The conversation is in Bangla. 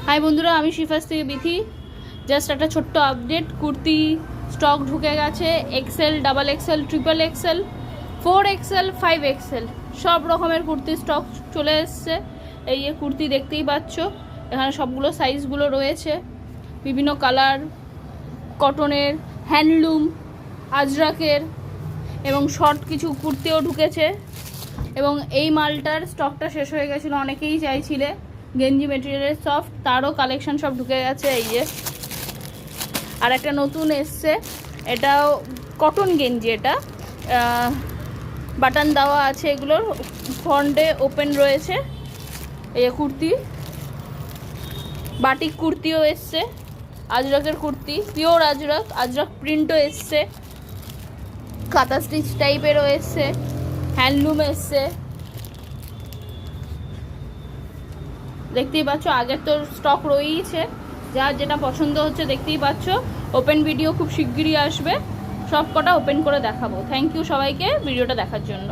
হাই বন্ধুরা, আমি শিফাস থেকে বিথি। জাস্ট একটা ছোট্ট আপডেট, কুর্তি স্টক ঢুকে গেছে। XL, double XL, triple XL, 4XL, 5XL সব রকমের কুর্তি স্টক চলে এসছে। এই যে কুর্তি দেখতেই পাচ্ছ, এখানে সবগুলো সাইজগুলো রয়েছে, বিভিন্ন কালার, কটনের, হ্যান্ডলুম, আজরাকের এবং শর্ট কিছু কুর্তিও ঢুকেছে। এবং এই মালটার স্টকটা শেষ হয়ে গেছিলো, অনেকেই চাইছিলে। গেঞ্জি মেটেরিয়ালের সফট, তারও কালেকশন সব ঢুকে গেছে। এই যে আর একটা নতুন এসছে, এটাও কটন গেঞ্জি, এটা বাটন দেওয়া আছে, এগুলোর ফ্রন্টে ওপেন রয়েছে। এই কুর্তি, বাটিক কুর্তিও এসছে, আজরাকের কুর্তি, পিওর আজরাক প্রিন্টও এসছে, কাঁথা স্টিচ টাইপেরও এসছে, হ্যান্ডলুম এসছে। দেখতেই পাচ্ছ, আগের তো স্টক রয়েইছে, যার যেটা পছন্দ হচ্ছে দেখতেই পাচ্ছ। ওপেন ভিডিও খুব শিগগিরই আসবে, সব কটা ওপেন করে দেখাবো। থ্যাংক ইউ সবাইকে ভিডিওটা দেখার জন্য।